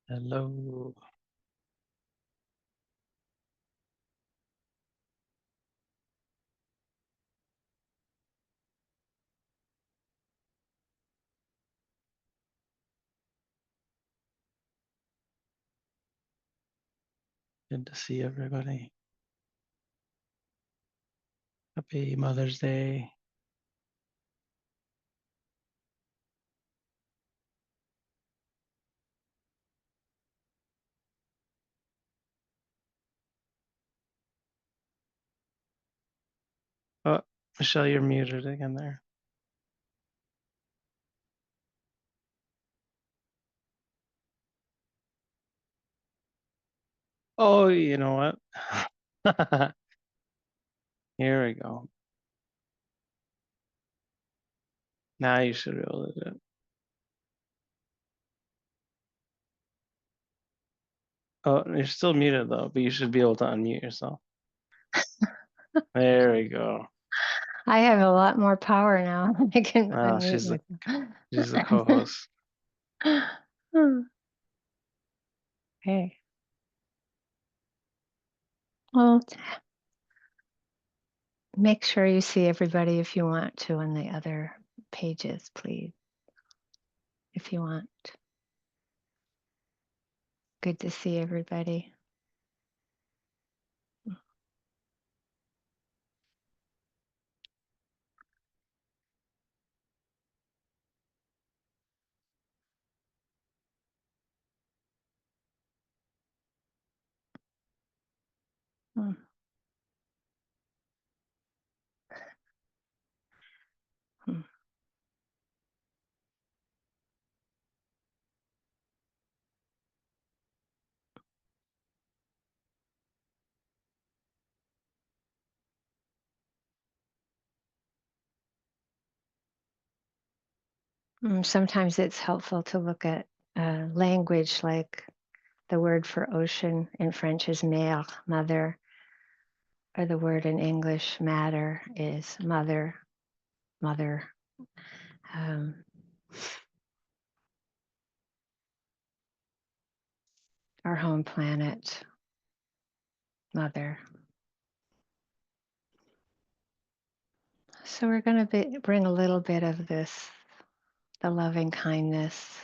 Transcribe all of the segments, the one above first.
Hello. Good to see everybody. Happy Mother's Day. Oh, Michelle, you're muted again there. Oh, you know what? Here we go. Now you should be able to do it. Oh, you're still muted though, but you should be able to unmute yourself. There we go. I have a lot more power now. I can Oh, she's the co-host. Okay. Well, make sure you see everybody if you want to on the other pages, please. If you want. Good to see everybody. Hmm. Hmm. Sometimes it's helpful to look at language, like the word for ocean in French is mer, mother, or the word in English, matter, is mother, mother. Our home planet, mother. So we're going to bring a little bit of this, the loving kindness,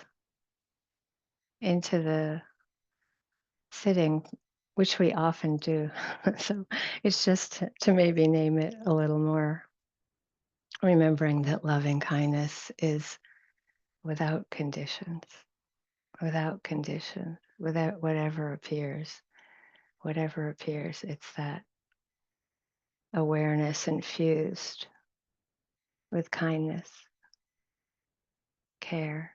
into the sitting, which we often do. So it's just to maybe name it a little more, remembering that loving kindness is without conditions, without whatever appears, it's that awareness infused with kindness, care.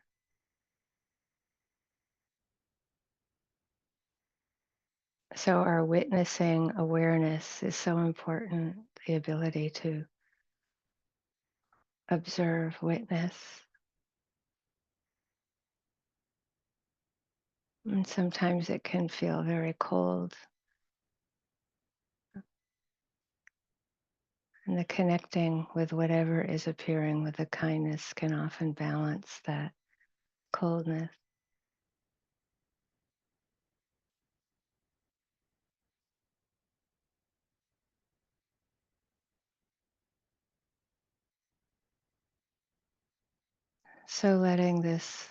So our witnessing awareness is so important, the ability to observe, witness. And sometimes it can feel very cold. And the connecting with whatever is appearing with the kindness can often balance that coldness. So letting this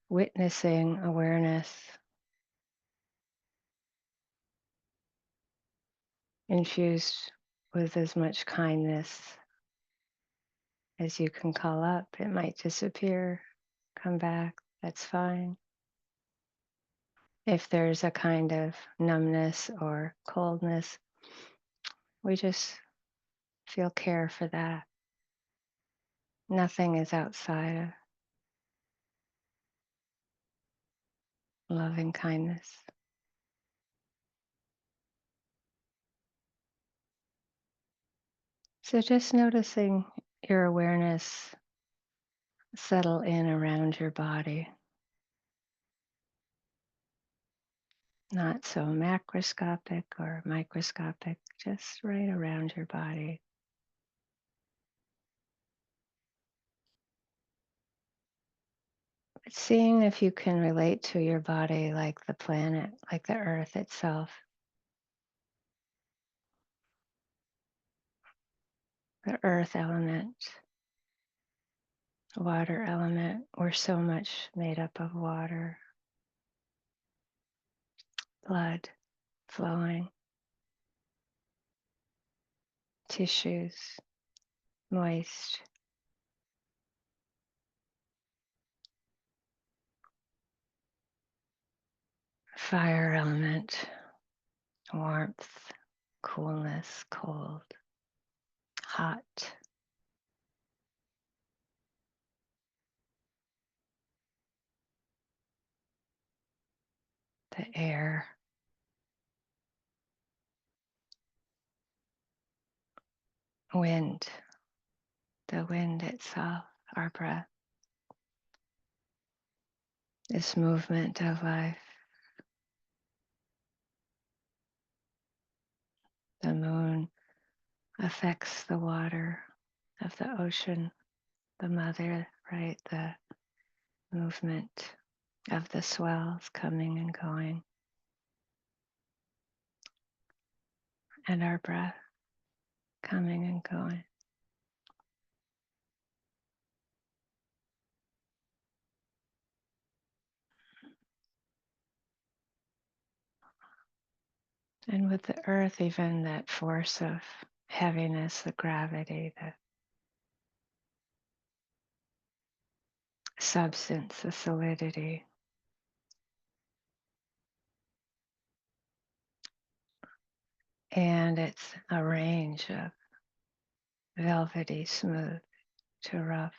witnessing awareness infused with as much kindness as you can call up. It might disappear, come back, that's fine. If there's a kind of numbness or coldness, we just feel care for that. Nothing is outside of loving kindness. So just noticing your awareness settle in around your body. Not so macroscopic or microscopic, just right around your body. seeing if you can relate to your body like the planet, like the earth itself. The earth element, water element, we're so much made up of water, blood flowing, tissues, moist. Fire element, warmth, coolness, cold, hot. The air, wind, the wind itself, our breath, this movement of life. The moon affects the water of the ocean, the mother, right? The movement of the swells coming and going, and our breath coming and going. And with the earth, even that force of heaviness, the gravity, the substance, the solidity. And it's a range of velvety, smooth to rough,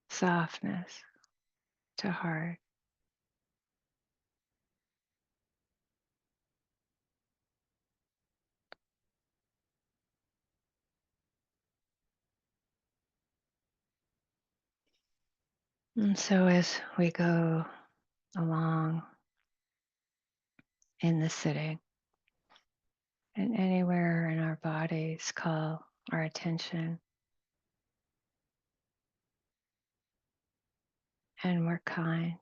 softness to hard. And so as we go along in the sitting, and anywhere in our bodies call our attention, and we're kind,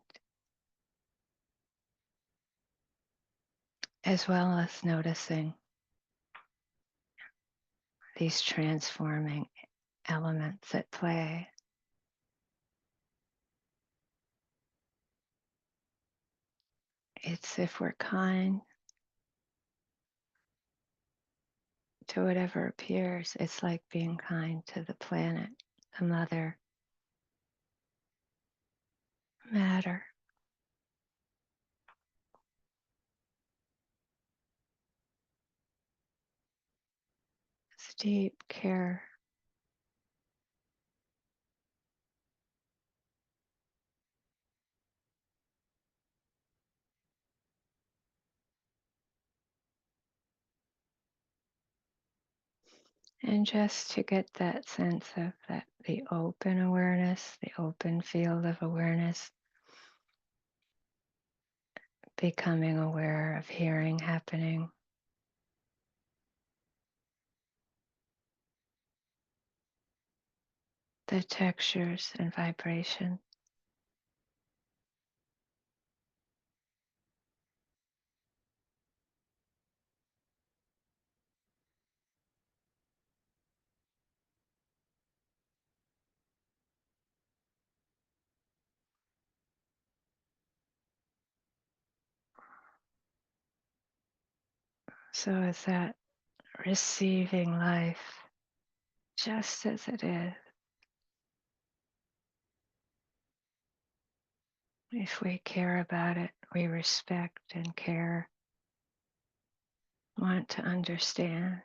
as well as noticing these transforming elements at play. It's if we're kind to whatever appears, it's like being kind to the planet, the mother, matter. It's deep care. And just to get that sense of that, the open awareness, the open field of awareness, becoming aware of hearing happening, the textures and vibration. So it's that receiving life just as it is. If we care about it, we respect and care, want to understand.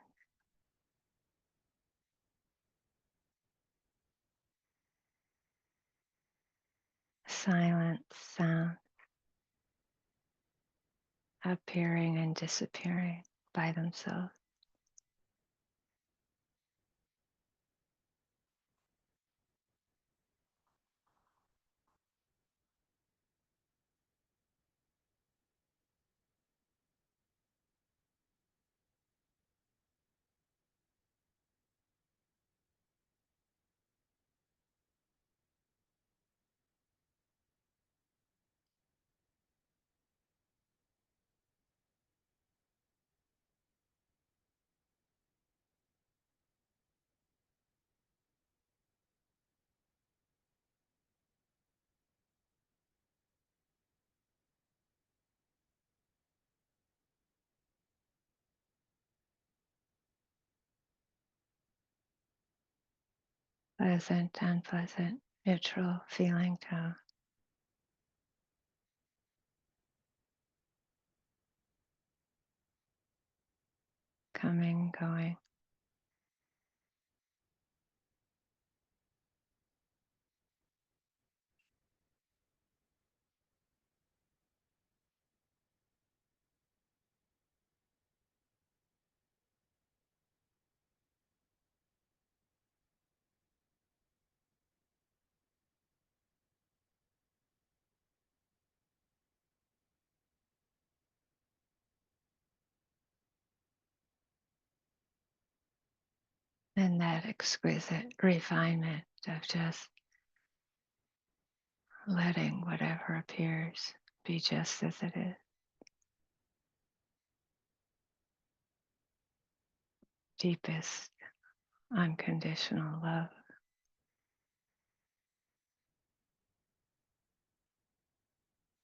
Silence, sound, appearing and disappearing by themselves. pleasant, unpleasant, neutral feeling tone. Coming, going. And that exquisite refinement of just letting whatever appears be just as it is. Deepest unconditional love.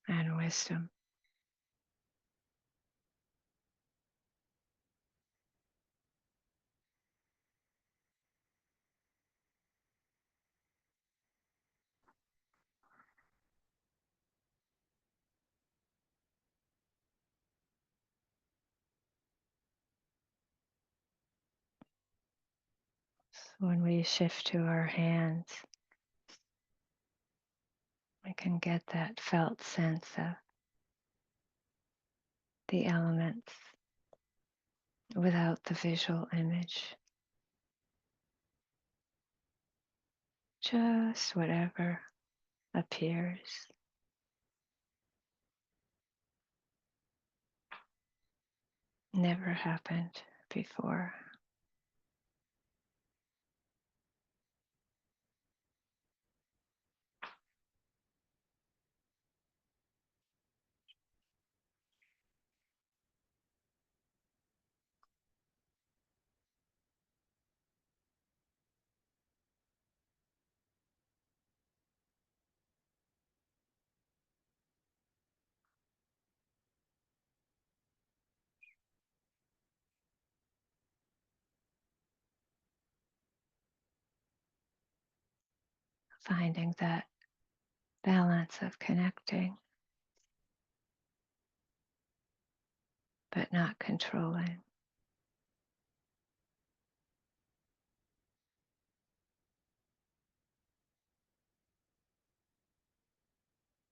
And wisdom. When we shift to our hands, we can get that felt sense of the elements without the visual image. Just whatever appears. Never happened before. Finding that balance of connecting, but not controlling.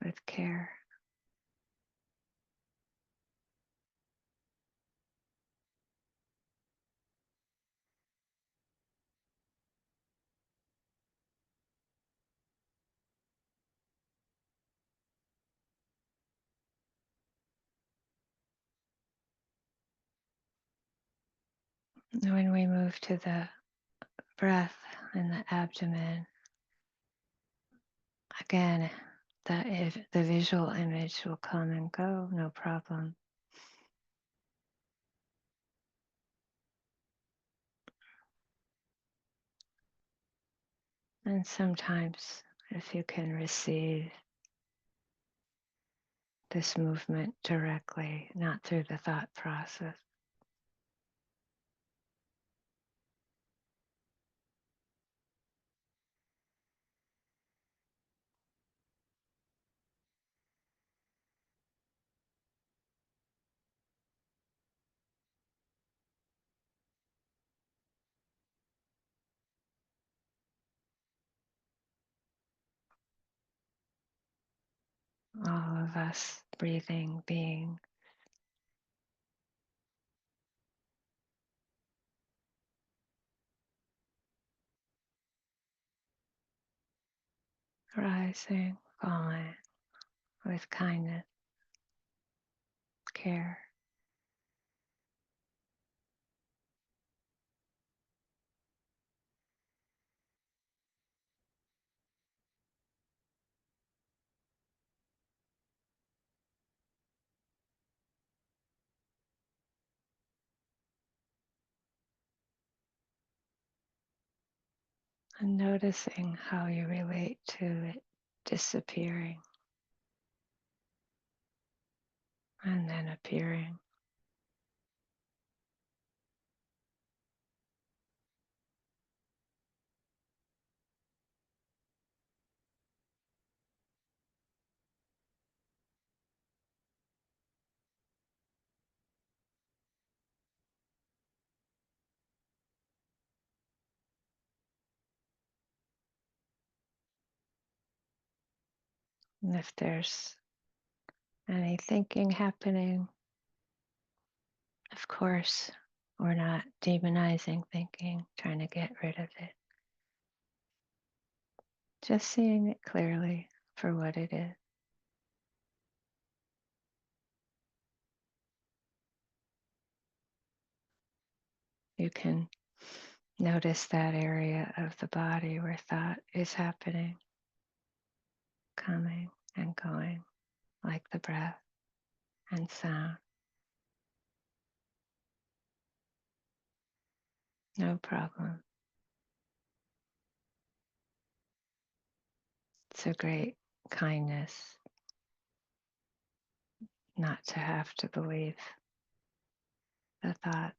With care. When we move to the breath in the abdomen, again, the visual image will come and go, no problem. And sometimes, if you can receive this movement directly, not through the thought process, all of us breathing, being, rising, falling with kindness, care. And noticing how you relate to it disappearing and then appearing. And if there's any thinking happening, of course, we're not demonizing thinking, trying to get rid of it. Just seeing it clearly for what it is. You can notice that area of the body where thought is happening, coming and going, like the breath and sound. No problem. It's a great kindness not to have to believe the thoughts.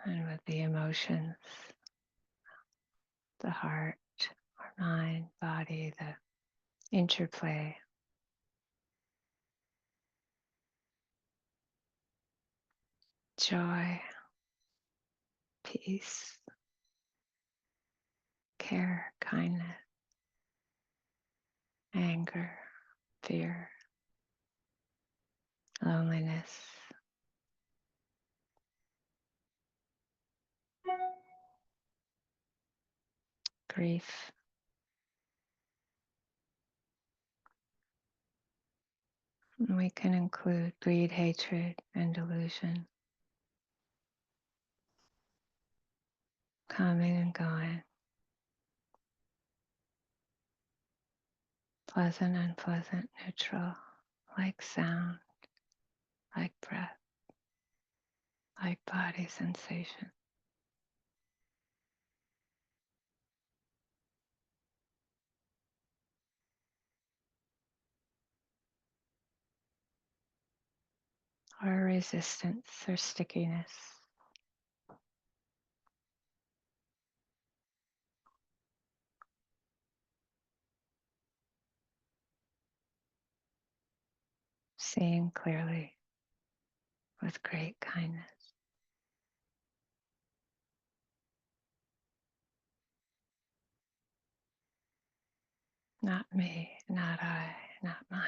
And with the emotions, the heart, our mind, body, the interplay, joy, peace, care, kindness, anger, fear, loneliness, grief, and we can include greed, hatred, and delusion, coming and going, pleasant, unpleasant, neutral, like sound, like breath, like body sensation. Or resistance or stickiness. Seeing clearly with great kindness. Not me, not I, not mine.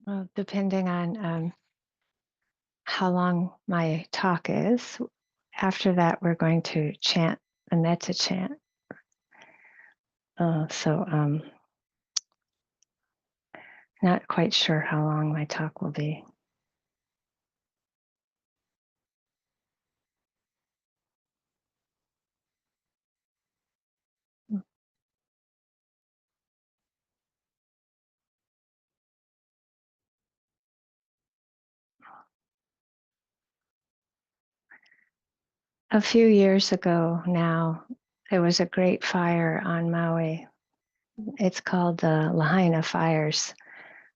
Well, depending on how long my talk is, after that, we're going to chant a metta chant. So not quite sure how long my talk will be. A few years ago now, there was a great fire on Maui. It's called the Lahaina fires.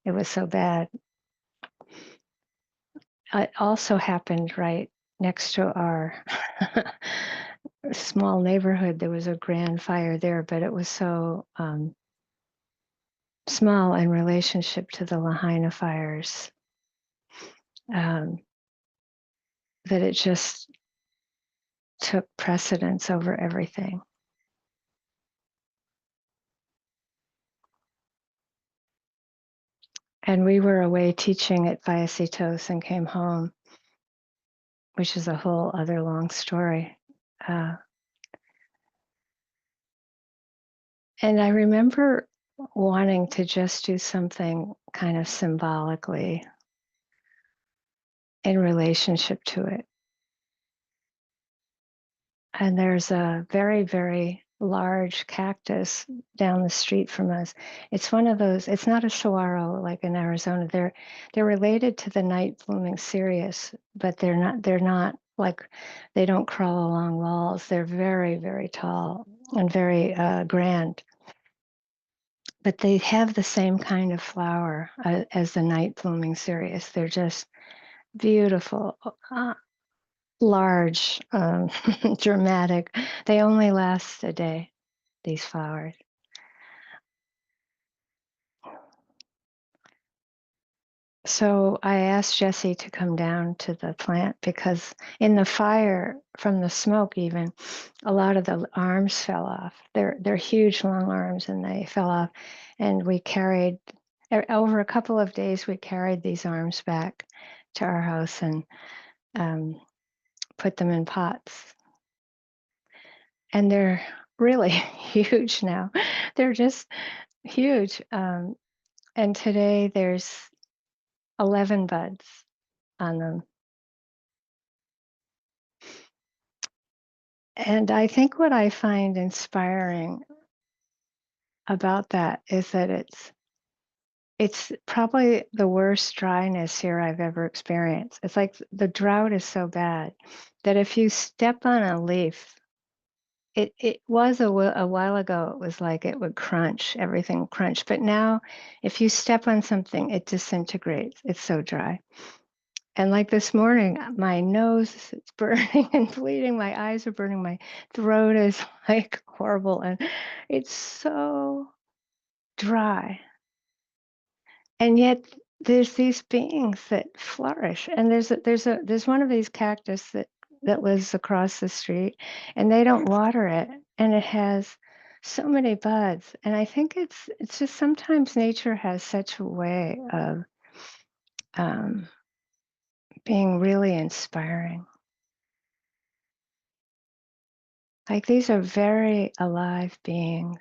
It was so bad. It also happened right next to our small neighborhood. There was a grand fire there, but it was so small in relationship to the Lahaina fires that it just took precedence over everything. And we were away teaching at Vipassana and came home, which is a whole other long story. And I remember wanting to just do something kind of symbolically in relationship to it. And there's a very, very large cactus down the street from us. It's one of those, it's not a saguaro like in Arizona. They're related to the night blooming cereus, but they're not like, they don't crawl along walls. They're very, very tall and very grand. But they have the same kind of flower as the night blooming cereus. They're just beautiful, large, dramatic. They only last a day, these flowers. So I asked Jesse to come down to the plant because in the fire from the smoke, even a lot of the arms fell off. They're huge, long arms, and they fell off. And we carried over a couple of days. We carried these arms back to our house and put them in pots. And they're really huge now. They're just huge. And today there's 11 buds on them. And I think what I find inspiring about that is that it's probably the worst dryness here I've ever experienced. It's like the drought is so bad that if you step on a leaf, it was a while ago, it was like it would crunch, everything crunch. But now if you step on something, it disintegrates. It's so dry. And like this morning, my nose is burning and bleeding. My eyes are burning. My throat is like horrible. And it's so dry. And yet there's these beings that flourish. And there's one of these cactus that lives across the street, and they don't water it. And it has so many buds. And I think it's just sometimes nature has such a way of being really inspiring. Like these are very alive beings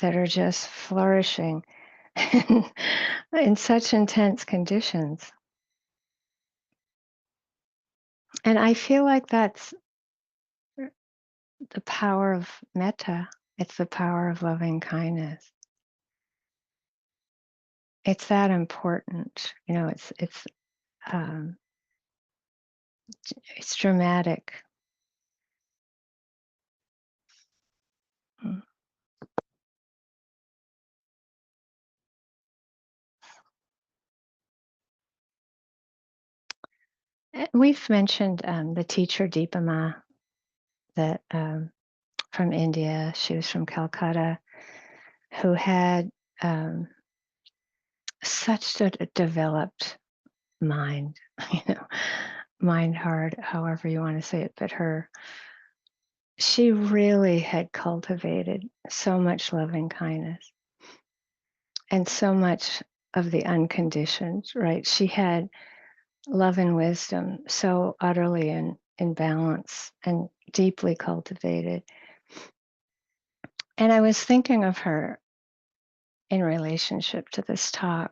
that are just flourishing in such intense conditions. And I feel like that's the power of metta. It's the power of loving kindness. It's that important. You know, it's dramatic. We've mentioned the teacher Deepa Ma that from India. She was from Calcutta, who had such a developed mind, you know, mind, heart, however you want to say it, but she really had cultivated so much loving kindness and so much of the unconditioned, right? She had love and wisdom so utterly in balance and deeply cultivated. And I was thinking of her in relationship to this talk.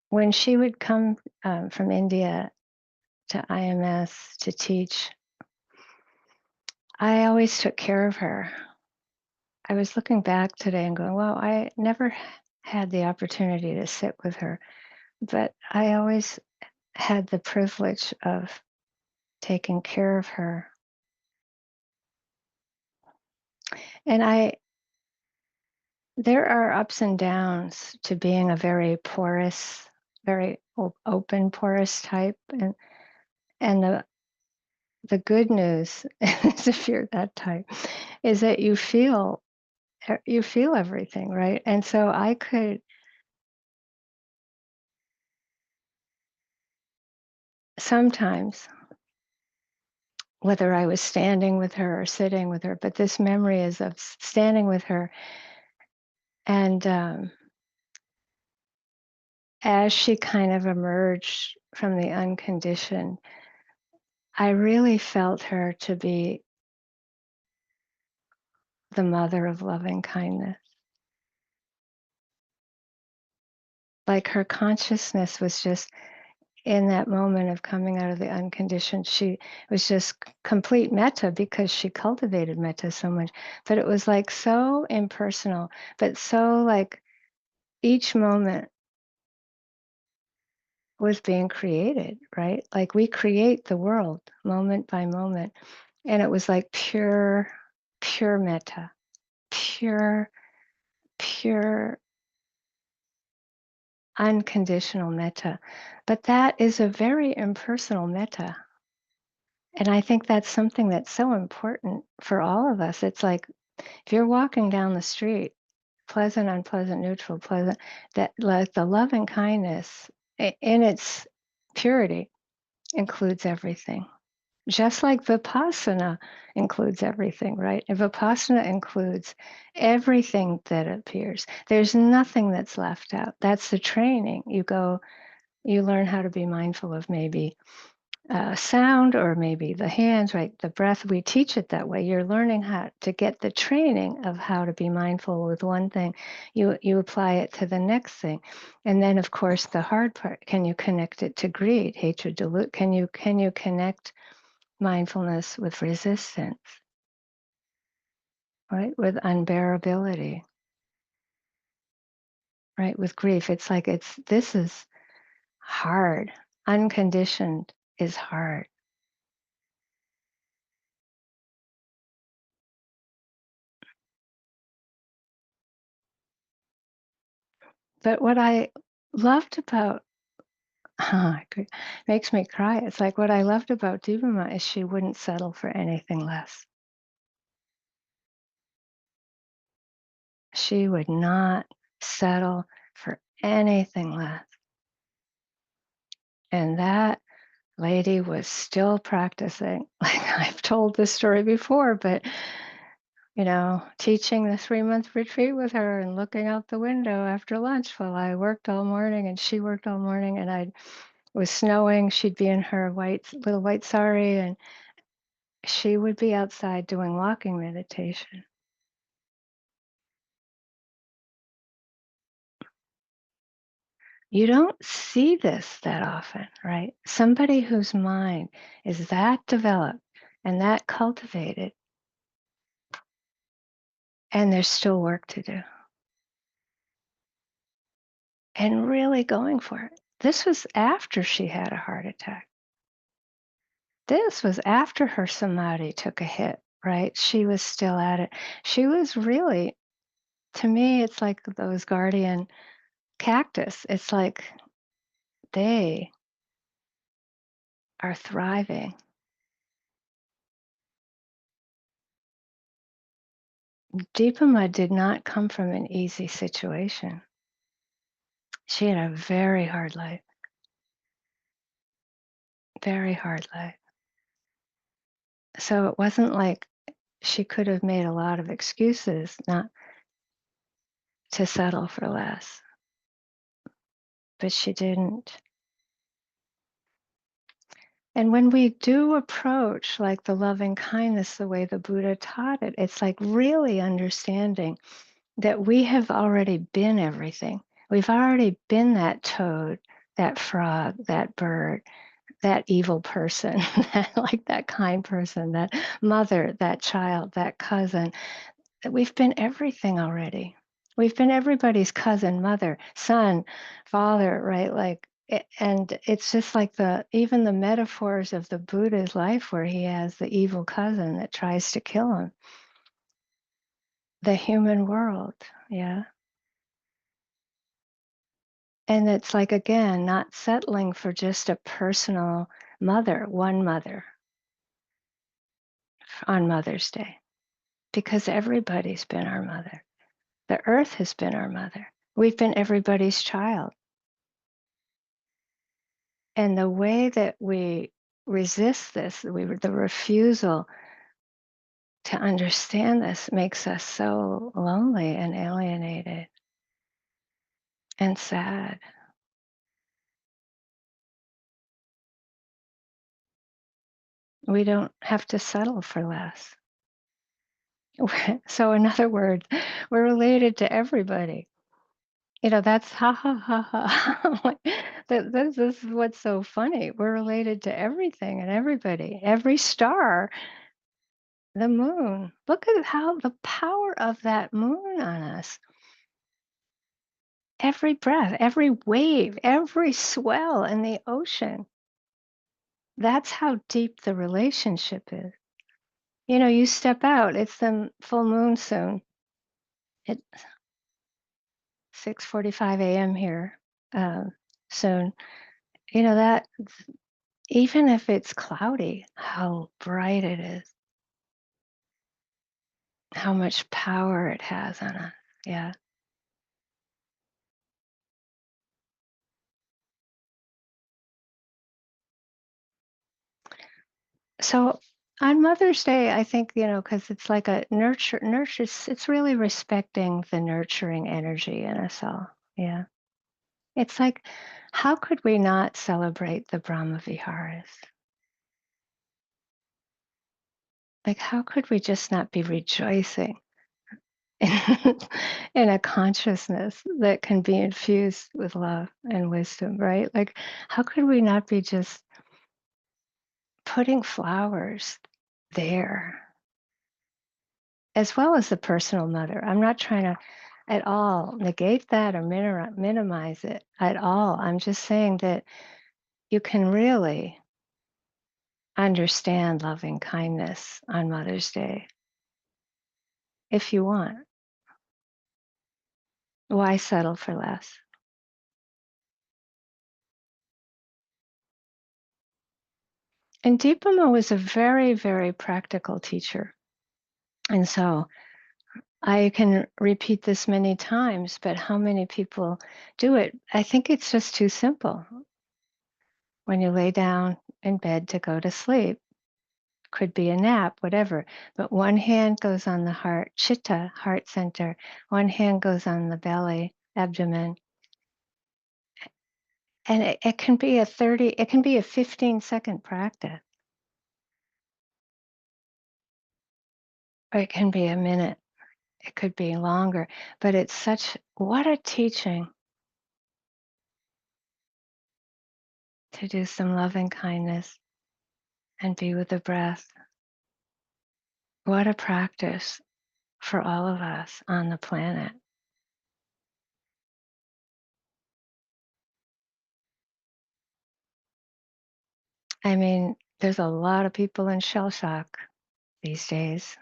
When she would come from India to IMS to teach, I always took care of her. I was looking back today and going, well, I never had the opportunity to sit with her, but I always had the privilege of taking care of her. And there are ups and downs to being a very porous, very open, porous type. And the good news is if you're that type, is that you feel everything, right? And so I could sometimes, whether I was standing with her or sitting with her, but this memory is of standing with her. And as she kind of emerged from the unconditioned, I really felt her to be the mother of loving kindness. Like her consciousness was just in that moment of coming out of the unconditioned, she was just complete metta because she cultivated metta so much. But it was like so impersonal, but so like each moment was being created, right? Like we create the world moment by moment. And it was like pure metta, pure, pure, unconditional metta. But that is a very impersonal metta. And I think that's something that's so important for all of us. It's like if you're walking down the street, pleasant, unpleasant, neutral, pleasant, that like the love and kindness in its purity includes everything. Just like Vipassana includes everything, right? And Vipassana includes everything that appears. There's nothing that's left out. That's the training. You learn how to be mindful of maybe sound or maybe the hands, right? The breath, we teach it that way. You're learning how to get the training of how to be mindful with one thing. You apply it to the next thing. And then of course the hard part, can you connect it to greed, hatred, delusion? Can you connect mindfulness with resistance, right? With unbearability, right? With grief. It's like this is hard. Unconditioned is hard. But what I loved about makes me cry. It's like what I loved about Devama is she wouldn't settle for anything less. She would not settle for anything less. And that lady was still practicing. Like I've told this story before, but teaching the 3-month retreat with her and looking out the window after lunch while I worked all morning and she worked all morning and it was snowing. She'd be in her little white sari and she would be outside doing walking meditation. You don't see this that often, right? Somebody whose mind is that developed and that cultivated, and there's still work to do. And really going for it. This was after she had a heart attack. This was after her samadhi took a hit, right? She was still at it. She was really, to me, it's like those guardian cactus. It's like they are thriving. Deepama did not come from an easy situation. She had a very hard life, very hard life. So it wasn't like she could have made a lot of excuses not to settle for less, but she didn't. And when we do approach like the loving kindness the way the Buddha taught it, it's like really understanding that we have already been everything. We've already been that toad, that frog, that bird, that evil person, like that kind person, that mother, that child, that cousin. We've been everything already. We've been everybody's cousin, mother, son, father, right? Like, and it's just like even the metaphors of the Buddha's life where he has the evil cousin that tries to kill him. The human world, yeah. And it's like, again, not settling for just a personal mother, one mother on Mother's Day, because everybody's been our mother. The earth has been our mother. We've been everybody's child. And the way that we resist this, the refusal to understand this makes us so lonely and alienated and sad. We don't have to settle for less. So in other words, we're related to everybody. That's ha ha ha ha. Like, this is what's so funny. We're related to everything and everybody, every star, the moon. Look at how the power of that moon on us. Every breath, every wave, every swell in the ocean. That's how deep the relationship is. You step out, it's the full moon soon. It's 6:45 a.m. here soon. That even if it's cloudy, how bright it is, how much power it has on us. Yeah. So on Mother's Day, I think, because it's like a nurture, it's really respecting the nurturing energy in us all. Yeah. It's like, how could we not celebrate the Brahma Viharas? Like, how could we just not be rejoicing in a consciousness that can be infused with love and wisdom, right? Like, how could we not be just putting flowers there, as well as the personal mother? I'm not trying to at all negate that or minimize it at all. I'm just saying that you can really understand loving kindness on Mother's Day if you want. Why settle for less? And Deepama was a very, very practical teacher. And so I can repeat this many times, but how many people do it? I think it's just too simple. When you lay down in bed to go to sleep, could be a nap, whatever, but one hand goes on the heart, chitta, heart center, one hand goes on the belly, abdomen. And it can be a 15-second practice, or it can be a minute. It could be longer, but what a teaching to do some loving kindness and be with the breath. What a practice for all of us on the planet. I mean, there's a lot of people in shell shock these days.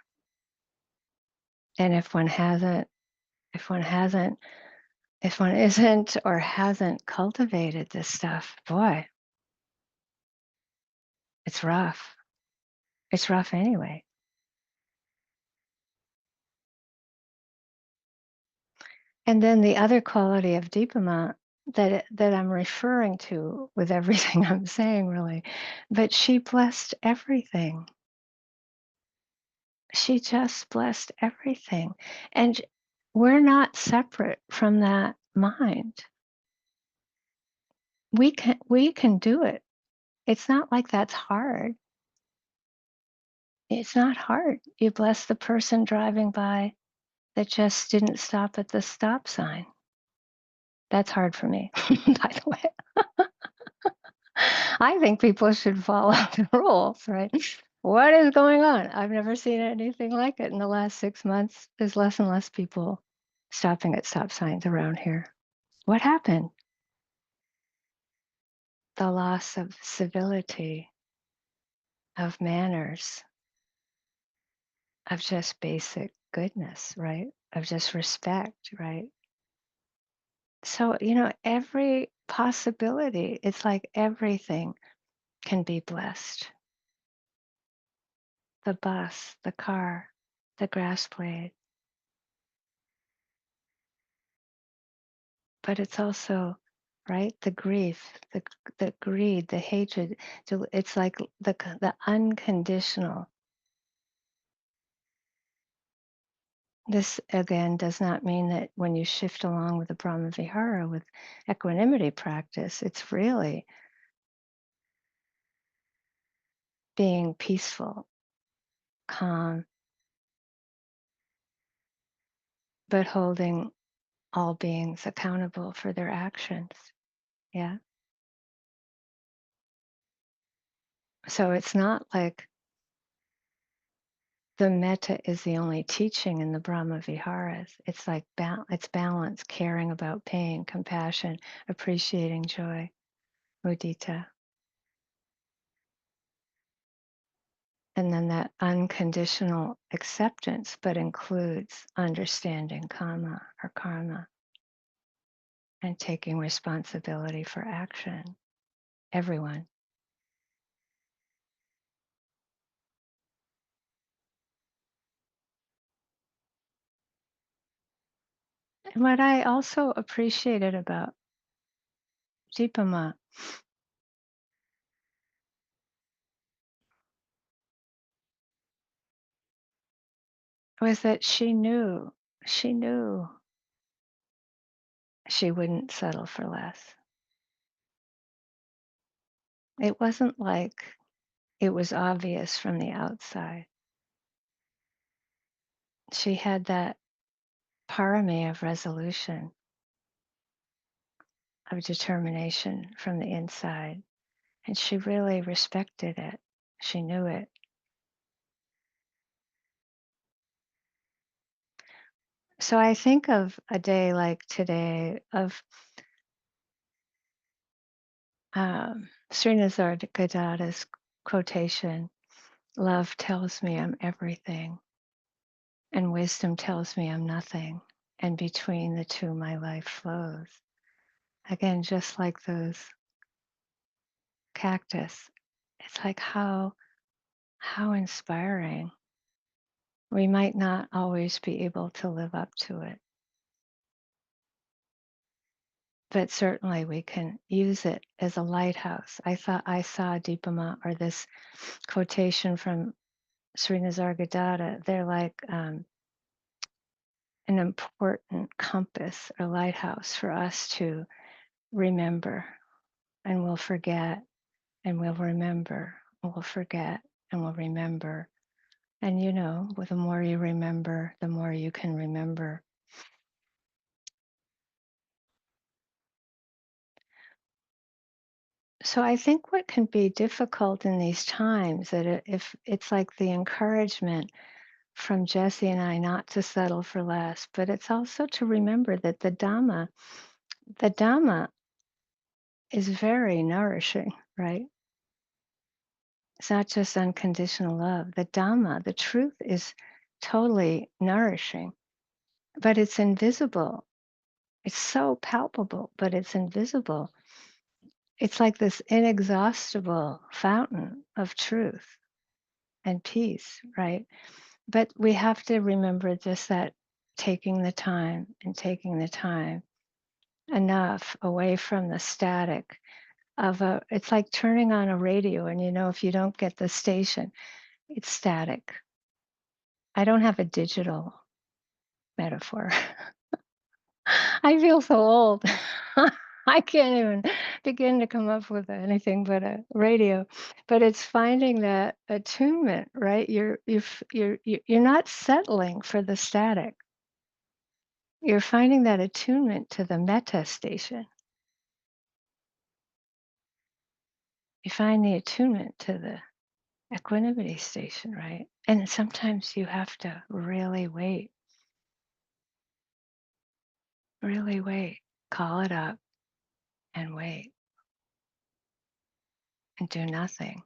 And if one isn't or hasn't cultivated this stuff, boy, it's rough. It's rough anyway. And then the other quality of Deepama that I'm referring to with everything I'm saying, really. But she blessed everything. She just blessed everything. And we're not separate from that mind. We can do it. It's not like that's hard. It's not hard. You bless the person driving by that just didn't stop at the stop sign. That's hard for me, by the way. I think people should follow the rules, right? What is going on? I've never seen anything like it in the last 6 months. There's less and less people stopping at stop signs around here. What happened? The loss of civility, of manners, of just basic goodness, right? Of just respect, right? So, every possibility, it's like everything can be blessed. The bus, the car, the grass blade. But it's also, right, the grief, the greed, the hatred. So it's like the unconditional. This again does not mean that when you shift along with the Brahma Vihara with equanimity practice, it's really being peaceful, calm, but holding all beings accountable for their actions. Yeah. So it's not like the metta is the only teaching in the Brahma Viharas. It's like it's balance, caring about pain, compassion, appreciating joy, mudita. And then that unconditional acceptance, but includes understanding karma or karma and taking responsibility for action. Everyone. And what I also appreciated about Deepama was that she knew she wouldn't settle for less. It wasn't like it was obvious from the outside. She had that parami of resolution, of determination from the inside, and she really respected it. She knew it. So I think of a day like today of Srinivasa Gadada's quotation, "Love tells me I'm everything, and wisdom tells me I'm nothing, and between the two my life flows." Again, just like those cactus, it's like how inspiring. We might not always be able to live up to it, but certainly we can use it as a lighthouse. I thought I saw Deepama, or this quotation from Sri Nisargadatta. They're like an important compass or lighthouse for us to remember, and we'll forget, and we'll remember, and we'll forget, and we'll remember. And with the more you remember, the more you can remember. So I think what can be difficult in these times, that if it's like the encouragement from Jesse and I not to settle for less, but it's also to remember that the Dhamma is very nourishing, right? It's not just unconditional love. The Dhamma, the truth, is totally nourishing, but it's invisible. It's so palpable, but it's invisible. It's like this inexhaustible fountain of truth and peace, right? But we have to remember just that taking the time and taking the time enough away from the static of it's like turning on a radio and if you don't get the station, it's static. I don't have a digital metaphor. I feel so old. I can't even begin to come up with anything but a radio. But it's finding that attunement, right? You're not settling for the static. You're finding that attunement to the metta station. You find the attunement to the equanimity station, right? And sometimes you have to really wait, call it up and wait and do nothing.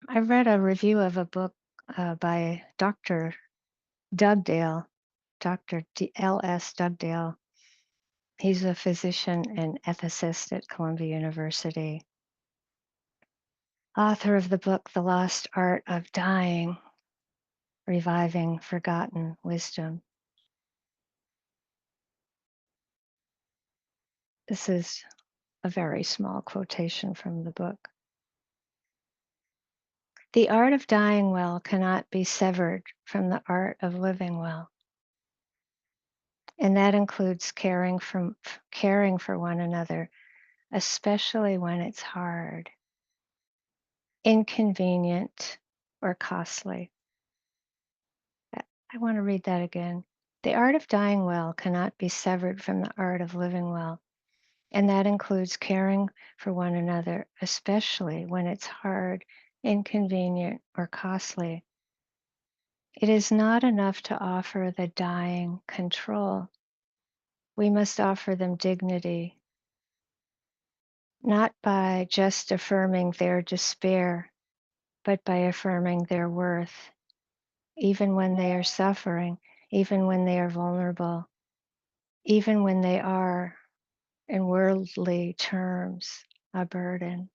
I read a review of a book by Dr. Dugdale, Dr. L.S. Dugdale. He's a physician and ethicist at Columbia University, author of the book, The Lost Art of Dying, Reviving Forgotten Wisdom. This is a very small quotation from the book. The art of dying well cannot be severed from the art of living well. And that includes caring for one another, especially when it's hard, inconvenient, or costly. I want to read that again. The art of dying well cannot be severed from the art of living well. And that includes caring for one another, especially when it's hard, inconvenient, or costly. It is not enough to offer the dying control. We must offer them dignity, not by just affirming their despair, but by affirming their worth, even when they are suffering, even when they are vulnerable, even when they are, in worldly terms, a burden.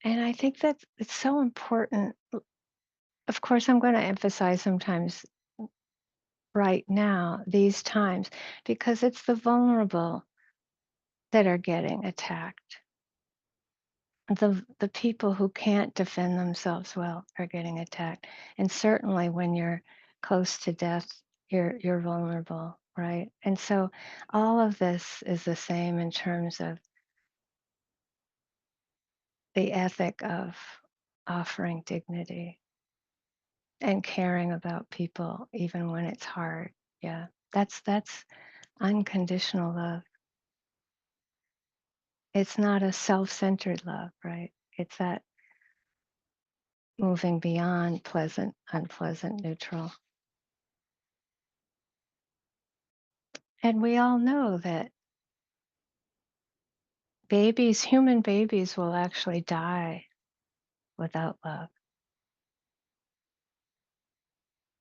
And I think that it's so important. Of course, I'm going to emphasize sometimes right now, these times, because it's the vulnerable that are getting attacked. The people who can't defend themselves well are getting attacked. And certainly when you're close to death, you're vulnerable, right? And so all of this is the same in terms of the ethic of offering dignity and caring about people even when it's hard. Yeah. That's unconditional love. It's not a self-centered love, right? It's that moving beyond pleasant, unpleasant, neutral. And we all know that human babies will actually die without love,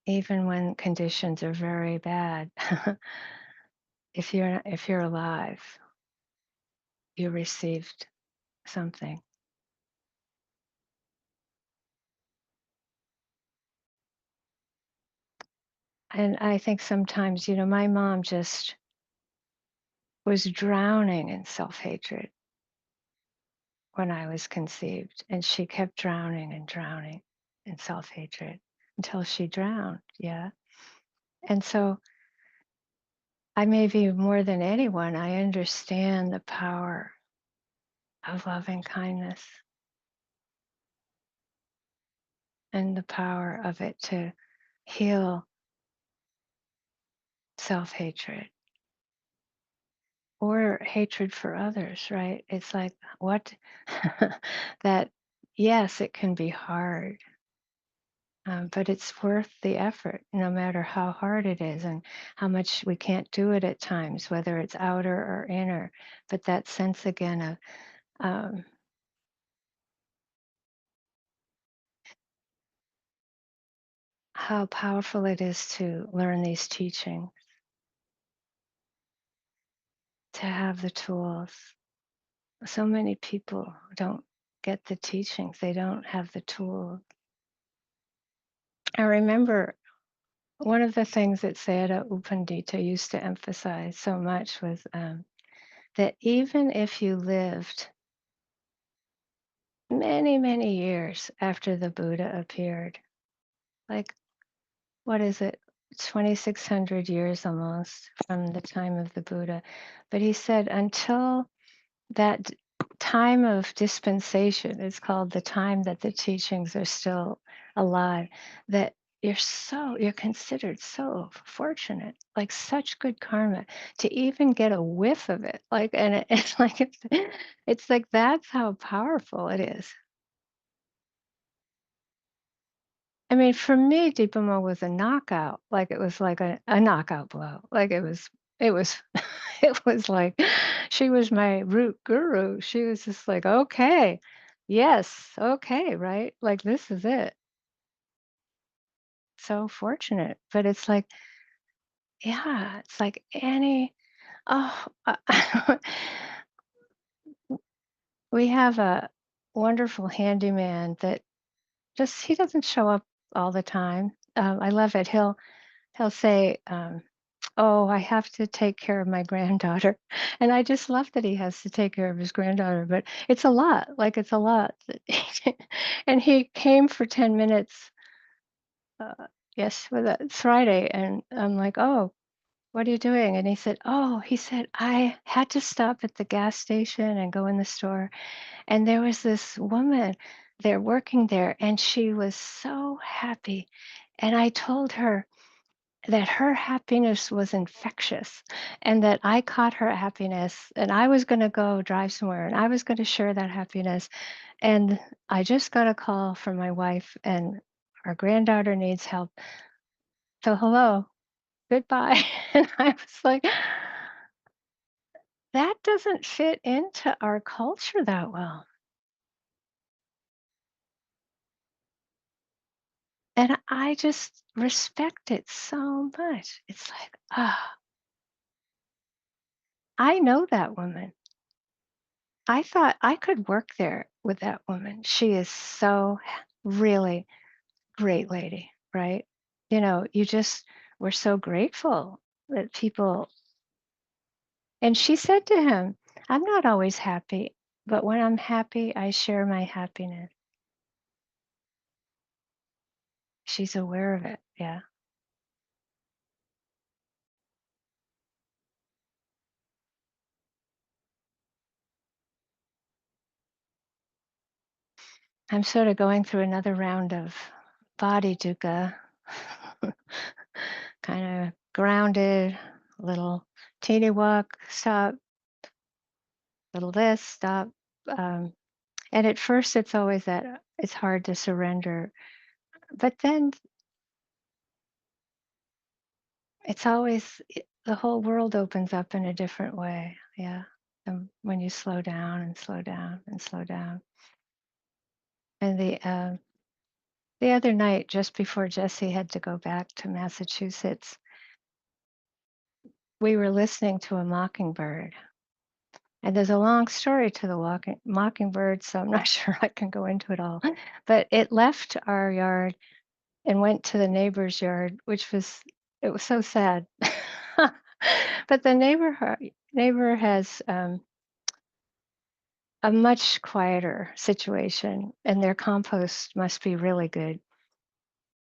even when conditions are very bad. If you're alive, you received something. And I think sometimes, my mom just was drowning in self-hatred when I was conceived, and she kept drowning and drowning in self-hatred until she drowned. Yeah. And so I maybe more than anyone, I understand the power of loving kindness and the power of it to heal self-hatred or hatred for others, right? It's like what that yes, it can be hard. But it's worth the effort, no matter how hard it is and how much we can't do it at times, whether it's outer or inner. But that sense again of um, how powerful it is to learn these teachings, to have the tools. So many people don't get the teachings, they don't have the tools. I remember one of the things that Sayadaw U Pandita used to emphasize so much was that even if you lived many, many years after the Buddha appeared, like, what is it? 2,600 years almost from the time of the Buddha. But he said until that time of dispensation is called the time that the teachings are still alive, that you're considered so fortunate, like such good karma to even get a whiff of it, like, and it's like it's like that's how powerful it is. I mean, for me, Deepama was a knockout. Like it was like a knockout blow. Like it was, it was like she was my root guru. She was just like, okay, yes, okay, right? Like this is it. So fortunate. But it's like, yeah, it's like any, oh, we have a wonderful handyman that just, he doesn't show up all the time. I love it. He'll say, "Oh, I have to take care of my granddaughter." And I just love that he has to take care of his granddaughter, but it's a lot, like, it's a lot. And he came for 10 minutes, uh, yes, well, that's Friday, and I'm like, "Oh, what are you doing?" And he said, "Oh," he said, "I had to stop at the gas station and go in the store, and there was this woman there working there, and she was so happy, and I told her that her happiness was infectious and that I caught her happiness and I was going to go drive somewhere and I was going to share that happiness. And I just got a call from my wife and our granddaughter needs help. So, hello, goodbye." And I was like, that doesn't fit into our culture that well. And I just respect it so much. It's like, ah, I know that woman. I thought I could work there with that woman. She is so really great lady, right? You know, you just we're so grateful that people, and she said to him, "I'm not always happy, but when I'm happy, I share my happiness." She's aware of it. Yeah. I'm sort of going through another round of body dukkha, kind of grounded, little teeny walk, stop, little this, stop. Um, And at first, it's always that it's hard to surrender, but then it's always the whole world opens up in a different way. Yeah, when you slow down and slow down and slow down. And the other night, just before Jesse had to go back to Massachusetts, we were listening to a mockingbird. And there's a long story to the mockingbird, so I'm not sure I can go into it all. But it left our yard and went to the neighbor's yard, which was, it was so sad. But the neighbor has a much quieter situation, and their compost must be really good.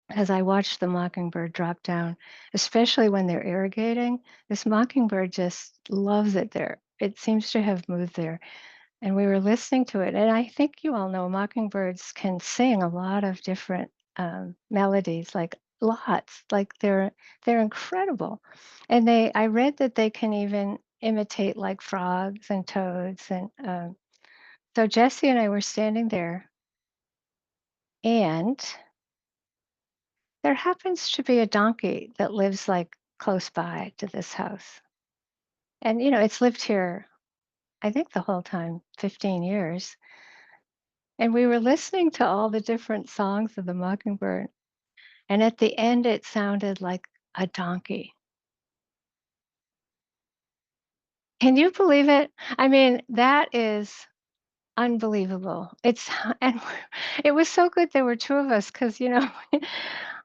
As I watched the mockingbird drop down, especially when they're irrigating, this mockingbird just loves it there. It seems to have moved there. And we were listening to it. And I think you all know mockingbirds can sing a lot of different melodies, like lots. Like they're incredible. And I read that they can even imitate like frogs and toads. And so Jesse and I were standing there, and there happens to be a donkey that lives like close by to this house. And, it's lived here, I think the whole time, 15 years. And we were listening to all the different songs of the mockingbird. And at the end, it sounded like a donkey. Can you believe it? I mean, that is unbelievable. And it was so good there were two of us because,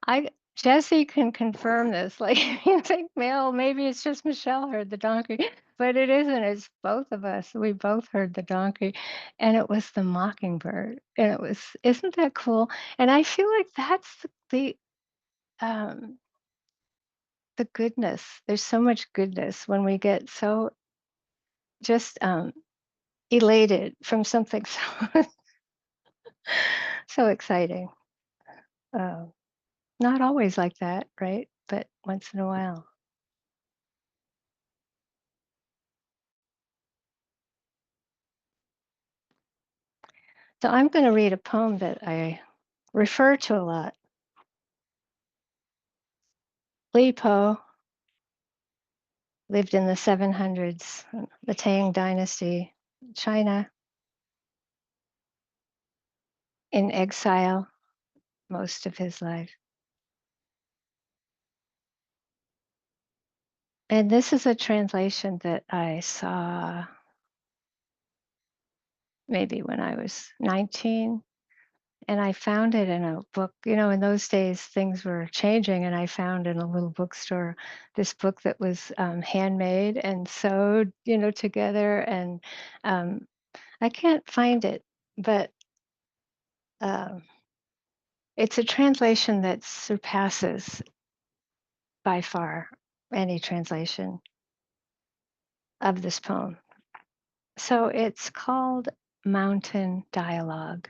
I Jesse can confirm this. Like, you think, well, maybe it's just Michelle heard the donkey, but it isn't. It's both of us. We both heard the donkey, and it was the mockingbird. And isn't that cool? And I feel like that's um, the goodness. There's so much goodness when we get so just elated from something so exciting. Uh, Not always like that, right? But once in a while. So I'm going to read a poem that I refer to a lot. Li Po lived in the 700s, the Tang Dynasty, China, in exile most of his life. And this is a translation that I saw maybe when I was 19. And I found it in a book. In those days, things were changing, and I found in a little bookstore this book that was handmade and sewed, together. And I can't find it, but um, it's a translation that surpasses by far any translation of this poem. So it's called Mountain Dialogue.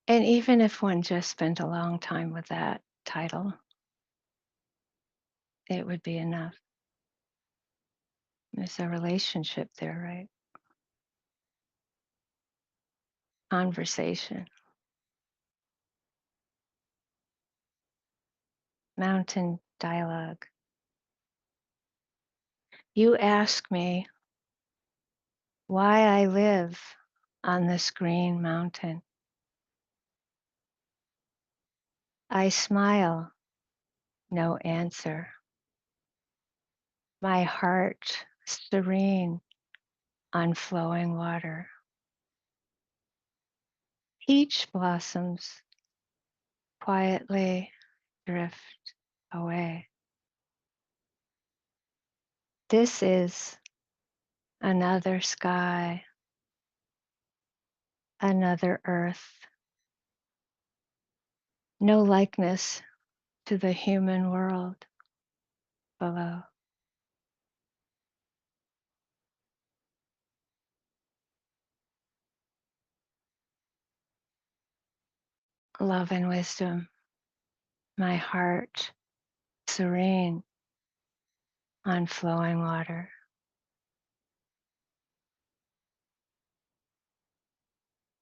And even if one just spent a long time with that title, it would be enough. There's a relationship there, right? Conversation. Mountain dialogue. You ask me why I live on this green mountain. I smile, no answer. My heart serene on flowing water. Peach blossoms quietly drift away. This is another sky, another earth. No likeness to the human world below. Love and wisdom, my heart serene on flowing water.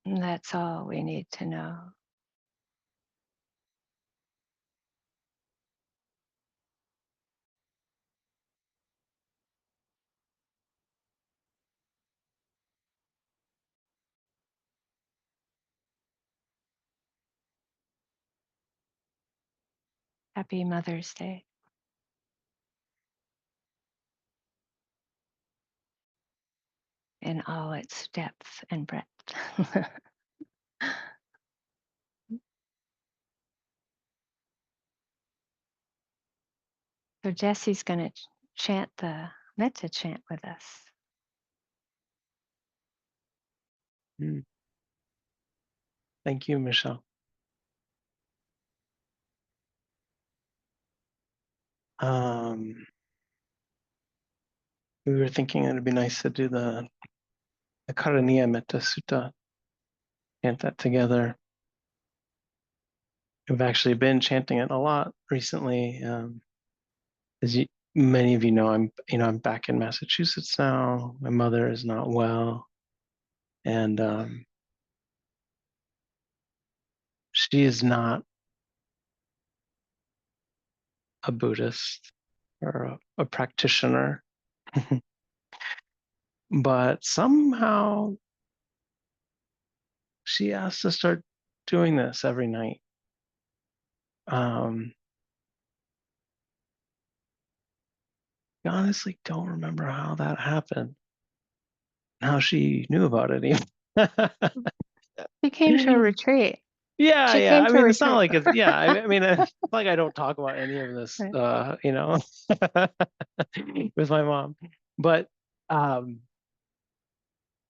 And that's all we need to know. Happy Mother's Day in all its depth and breadth. So Jesse's going to chant the metta chant with us. Thank you, Michelle. We were thinking it'd be nice to do the Karaniya Metta Sutta, chant that together. We've actually been chanting it a lot recently. As many of you know, I'm back in Massachusetts now. My mother is not well, and she is not a Buddhist or a practitioner, but somehow she asked to start doing this every night. I honestly don't remember how that happened, how she knew about it She came to a even. Yeah. Yeah, She yeah. came I to a mean, it's not retreat. like it's, yeah. I mean, it's like I don't talk about any of this, Right. with my mom, but um,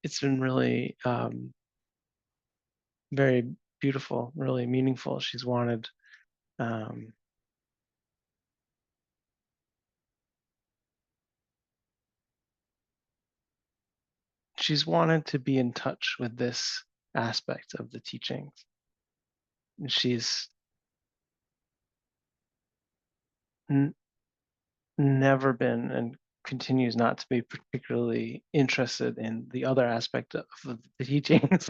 it's been really very beautiful, really meaningful. Um, she's wanted to be in touch with this aspect of the teachings. And she's n never been and continues not to be particularly interested in the other aspect of the teachings,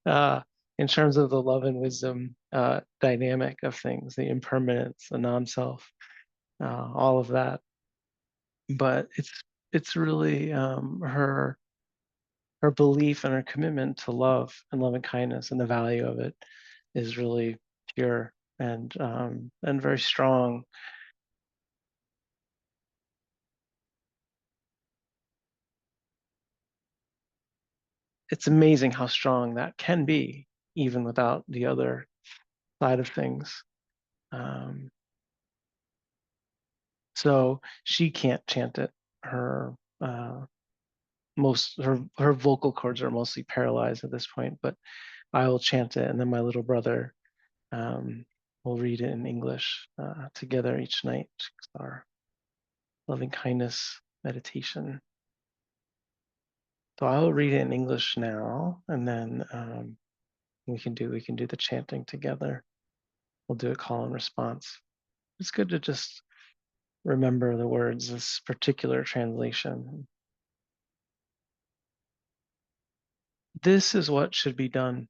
uh, in terms of the love and wisdom dynamic of things, the impermanence, the non-self, all of that. But it's really her belief and her commitment to love and loving kindness and the value of it is really pure and very strong. It's amazing how strong that can be, even without the other side of things. Um, so she can't chant it. Her her vocal cords are mostly paralyzed at this point, but I will chant it, and then my little brother will read it in English together each night. Our loving kindness meditation. So I will read it in English now, and then we can do the chanting together. We'll do a call and response. It's good to just remember the words, this particular translation. This is what should be done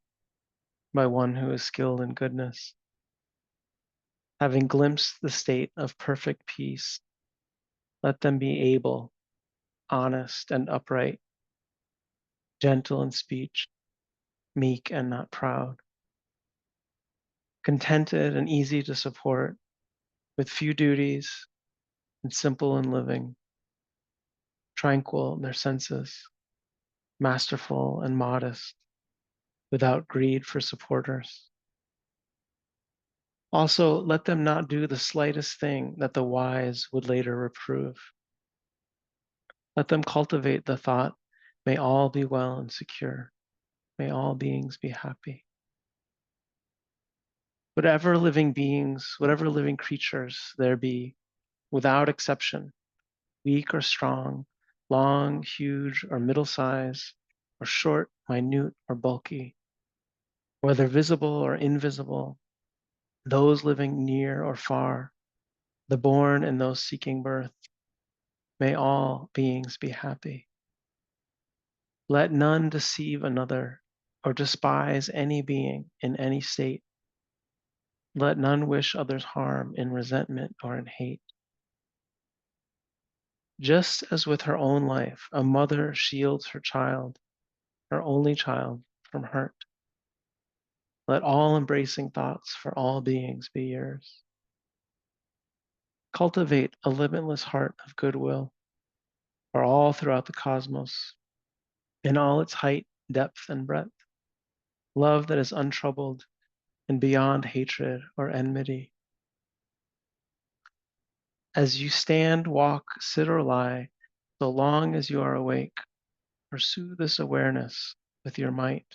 by one who is skilled in goodness. Having glimpsed the state of perfect peace, let them be able, honest and upright, gentle in speech, meek and not proud, contented and easy to support, with few duties and simple in living, tranquil in their senses, masterful and modest, without greed for supporters. Also, let them not do the slightest thing that the wise would later reprove. Let them cultivate the thought, may all be well and secure. May all beings be happy. Whatever living beings, whatever living creatures there be, without exception, weak or strong, long, huge, or middle size, or short, minute, or bulky, whether visible or invisible, those living near or far, the born and those seeking birth, may all beings be happy. Let none deceive another or despise any being in any state. Let none wish others harm in resentment or in hate. Just as with her own life, a mother shields her child, her only child, from hurt. Let all embracing thoughts for all beings be yours. Cultivate a limitless heart of goodwill for all throughout the cosmos, in all its height, depth, and breadth. Love that is untroubled and beyond hatred or enmity. As you stand, walk, sit, or lie, so long as you are awake, pursue this awareness with your might.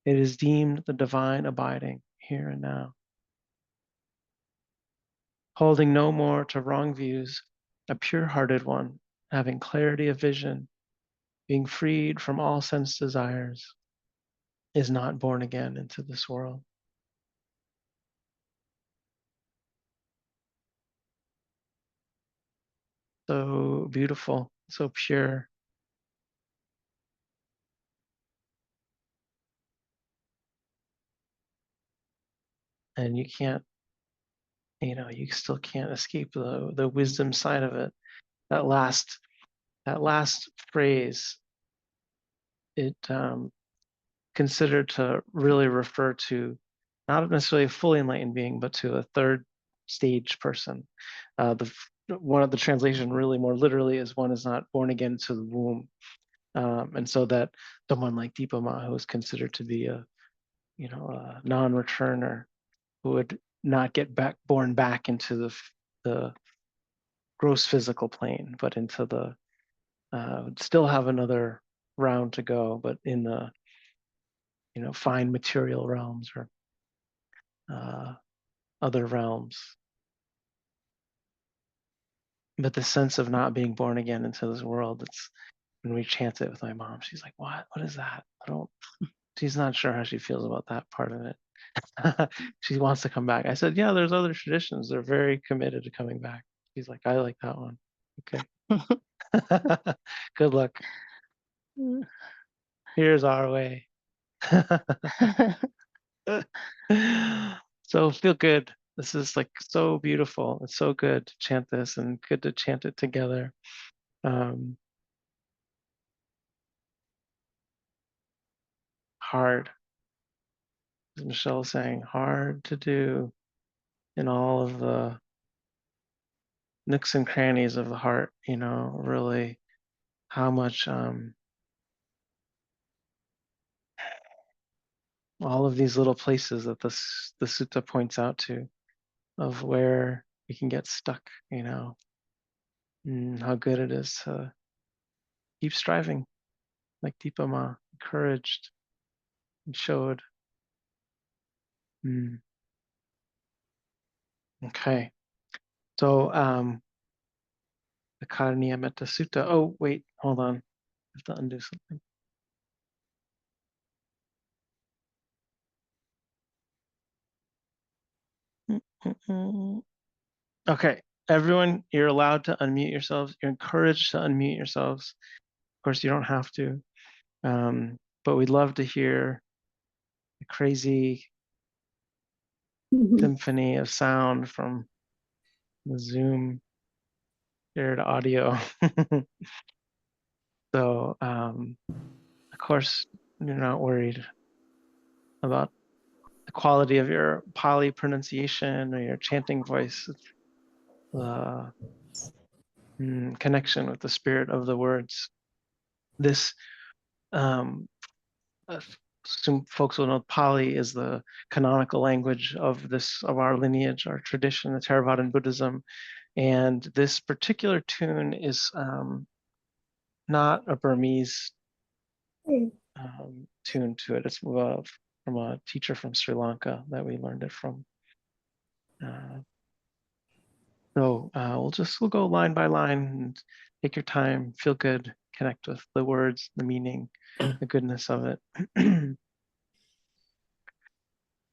It is deemed the divine abiding here and now. Holding no more to wrong views, a pure-hearted one, having clarity of vision, being freed from all sense desires, is not born again into this world. So beautiful, so pure. And you can't you still can't escape the wisdom side of it. That last phrase, it considered to really refer to not necessarily a fully enlightened being, but to a third stage person. One of the translation really more literally is one is not born again to the womb. And so that someone like Deepa Ma, who is considered to be a non-returner, who would not get born back into the gross physical plane, but into the would still have another round to go, but in the fine material realms or other realms. But the sense of not being born again into this world, it's when we chant it with my mom, she's like, what is that? She's not sure how she feels about that part of it. She wants to come back. I said, yeah, there's other traditions. They're very committed to coming back. She's like, I like that one. Okay. Good luck. Here's our way. So feel good. This is like so beautiful. It's so good to chant this and good to chant it together. Hard, as Michelle was saying, hard to do in all of the nooks and crannies of the heart, really how much all of these little places that the sutta points out to of where we can get stuck, and how good it is to keep striving, like Deepa Ma encouraged and showed. Okay, so the Karaniya Metta Sutta. Oh wait, hold on, I have to undo something. Okay, everyone, you're allowed to unmute yourselves. You're encouraged to unmute yourselves. Of course, you don't have to, but we'd love to hear the crazy symphony of sound from the Zoom shared audio. So, of course, you're not worried about the quality of your Pali pronunciation or your chanting voice. It's the connection with the spirit of the words. This, some folks will know Pali is the canonical language of our lineage, our tradition, the Theravadan Buddhism. And this particular tune is not a Burmese tune to it. It's from a teacher from Sri Lanka that we learned it from. So we'll go line by line and take your time, feel good, connect with the words, the meaning, the goodness of it.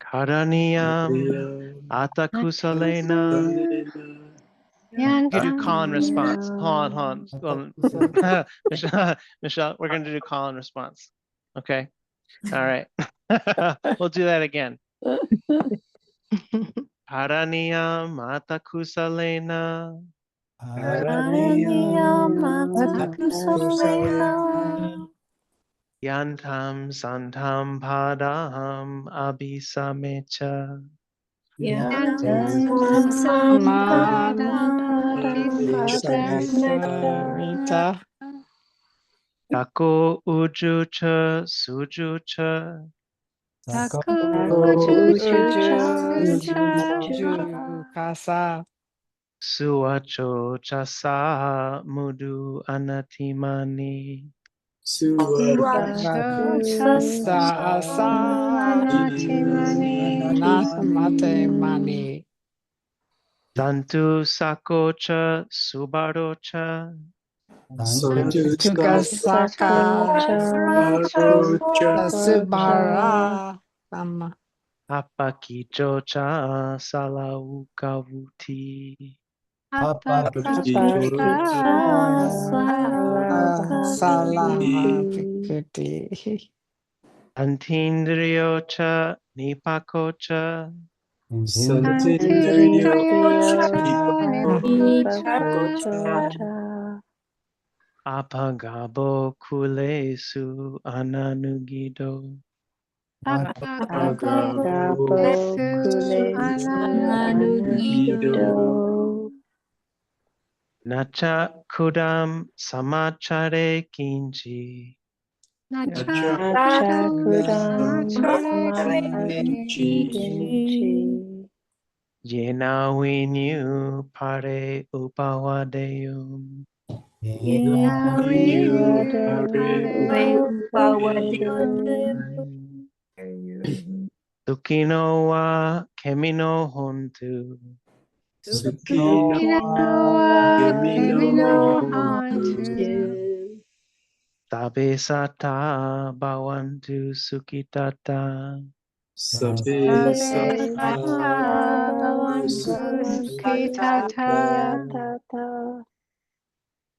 Karaniyam atakusalena. You could do call and response. Hold on. Michelle, we're going to do call and response. Okay. All right. We'll do that again. Paraniyam atakusalena. Yantam santam padaham abhisamecha. Tako ujucha sujucha. Suacho chasa mudu anatimani. Santu sakocha subarocha. Apakichocha salaukavuti. Antindriyocha nipakocha. Apagabo kulesu ananugido. Nacha kudam samachare kinchi. Yena winyu pare upawadeyum. Sukino wa kemino hontu. Tabe sata bawantu sukitata.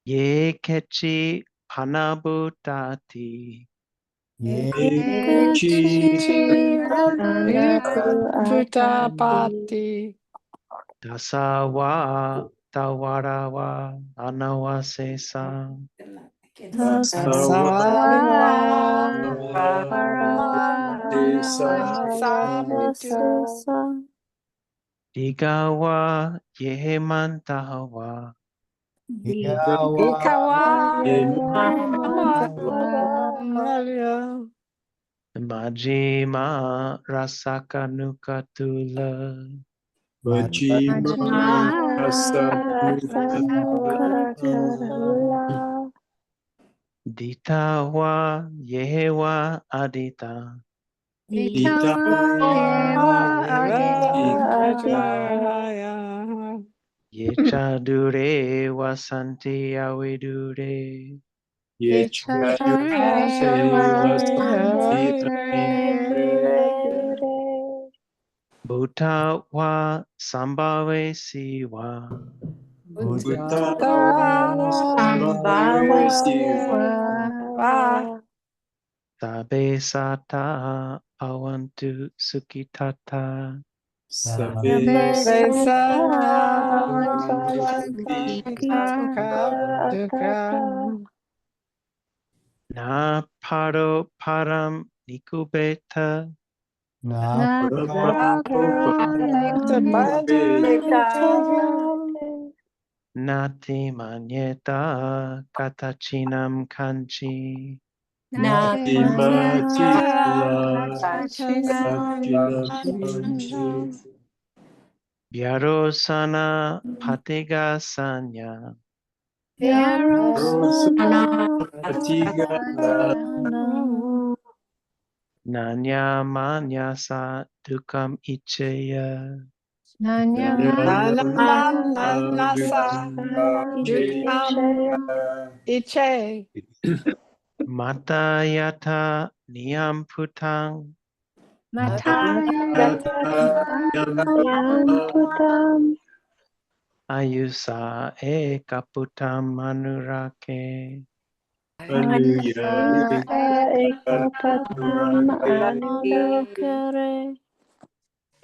Ye kechi panabutati. Dasawa tawarawa anawasesa. Digawa yehemantawa. Majima rasakanukatula. Ditawa yehewa adita. Yechadure wasanti awidure. Bhuta wa sambhave siwa. Tabe sata awantu sukitata. Na paro param nikubeta. Nati manyeta katachinam kanchi. Vyarosana patiga sanya. Nanya manyasa dukam ichaya. Matayata niyam putang. Ayusa ekaputam manurake.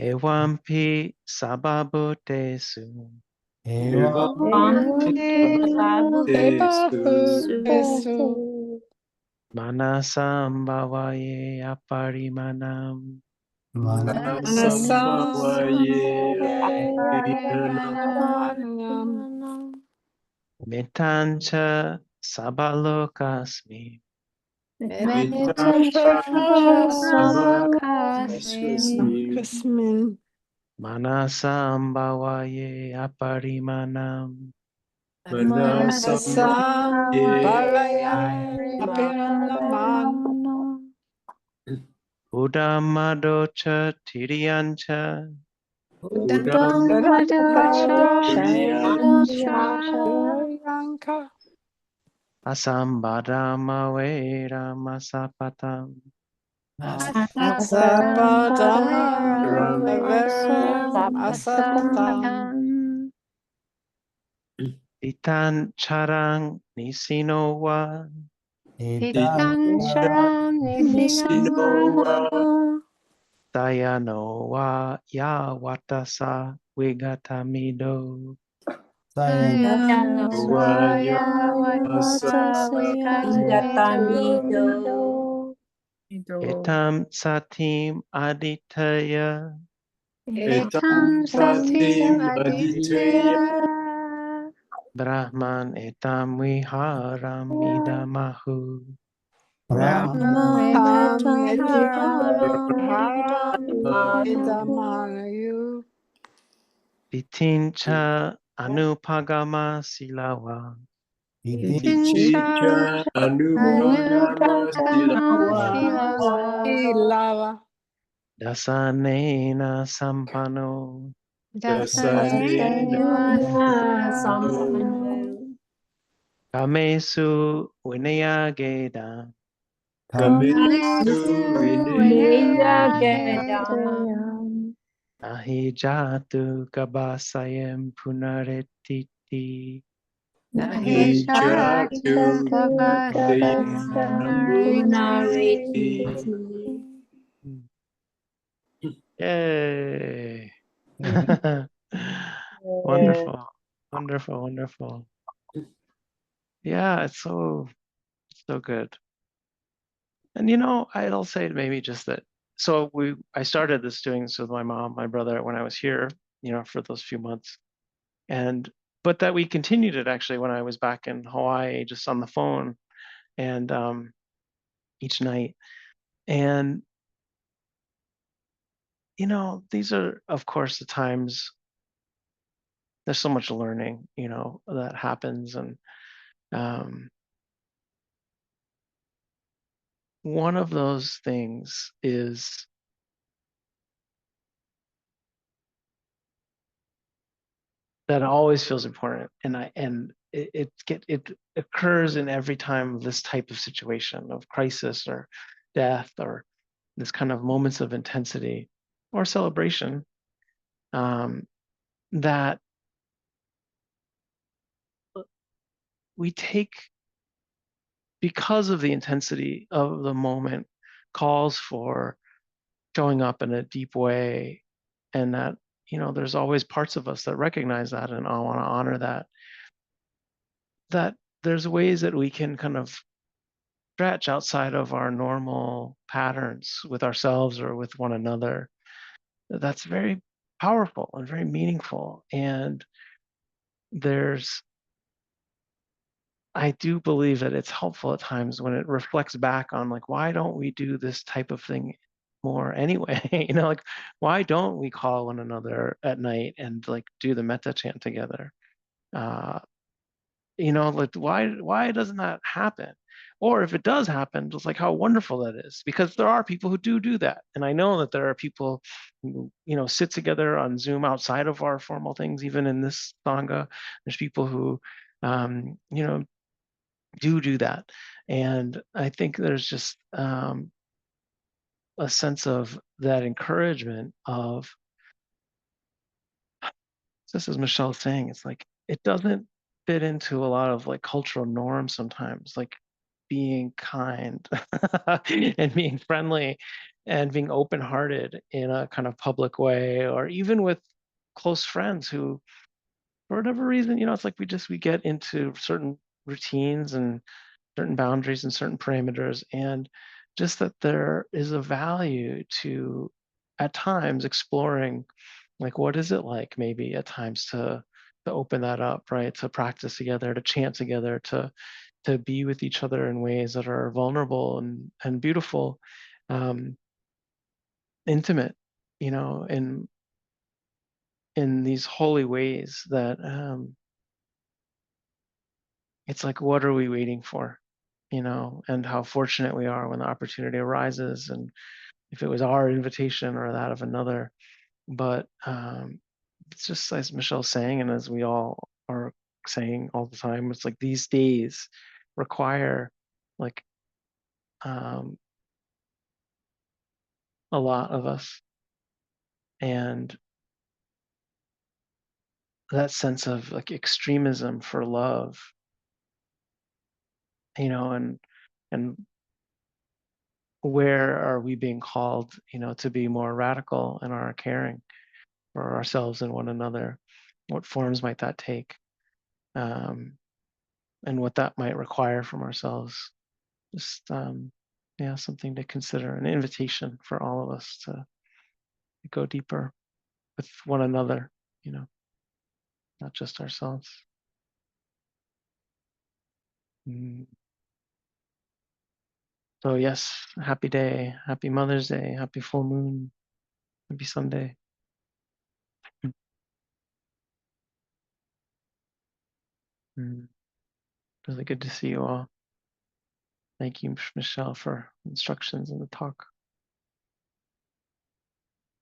Ewampi sababotesu. Manasam bhavaye aparimanam. Metancha sabalokasmi. Manasam bhavaye aparimanam. Udamadocha tiriyancha. Asambadama vera masapatam. Itan charang nisinowa. Sayano wa ya watasa wigatamido. Sayano Waya waya watasa Ingatamido. wigatamido. Etam satim aditaya. Etam Etam satim satim aditya. aditya. Brahman etam viharam idamahu. Brahman Brahmaham etam yetiharam viharam idamahu. idamayu. Titincha anupagama silawa. Titincha Ticha anupagama anupagama silawa. silawa. Silava. Dasanena sampano. Dasanena Dasanena sampano. sampano. Kamesu vinaya. Kamesu Kamesu vinaya vinaya. Nahi jatu kabasayam punaretiti. Nahi jatu Jatu kabasayam Sayam punareti. Punareti. Yay! Wonderful, wonderful, wonderful. Yeah, it's so good. And I'll say maybe just that. So I started doing this with my mom, my brother when I was here, for those few months, but that we continued it actually when I was back in Hawaii, just on the phone, and each night. And these are, of course, the times there's so much learning, that happens, and one of those things is that always feels important, and it occurs in every time of this type of situation of crisis or death or this kind of moments of intensity or celebration, that we take, because of the intensity of the moment, calls for showing up in a deep way, and that there's always parts of us that recognize that, and I want to honor that there's ways that we can kind of stretch outside of our normal patterns with ourselves or with one another. That's very powerful and very meaningful. And there's I do believe that it's helpful at times when it reflects back on, like, why don't we do this type of thing more anyway? Like, why don't we call one another at night and like do the metta chant together? Uh, like, why doesn't that happen? Or if it does happen, just like how wonderful that is, because there are people who do that. And I know that there are people who, sit together on Zoom outside of our formal things, even in this Sangha. There's people who, do that. And I think there's just a sense of that encouragement of, just as Michelle's saying, it's like it doesn't fit into a lot of like cultural norms sometimes, like being kind and being friendly and being open-hearted in a kind of public way, or even with close friends who, for whatever reason, it's like we get into certain routines and certain boundaries and certain parameters, and just that there is a value to, at times, exploring, like, what is it like maybe at times to open that up, right? To practice together, to chant together, to be with each other in ways that are vulnerable and beautiful, um, intimate, in these holy ways that, it's like, what are we waiting for? And how fortunate we are when the opportunity arises, and if it was our invitation or that of another. But it's just as Michelle's saying, and as we all are saying all the time, it's like these days require, like, um, a lot of us, and that sense of like extremism for love, and and where are we being called, to be more radical in our caring for ourselves and one another? What forms might that take? And what that might require from ourselves. Just, something to consider, an invitation for all of us to go deeper with one another, not just ourselves. Mm. So yes, happy day, happy Mother's Day, happy full moon, happy Sunday. Mm. Really good to see you all. Thank you, Michelle, for instructions in the talk.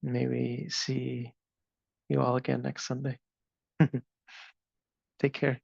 May we see you all again next Sunday. Take care.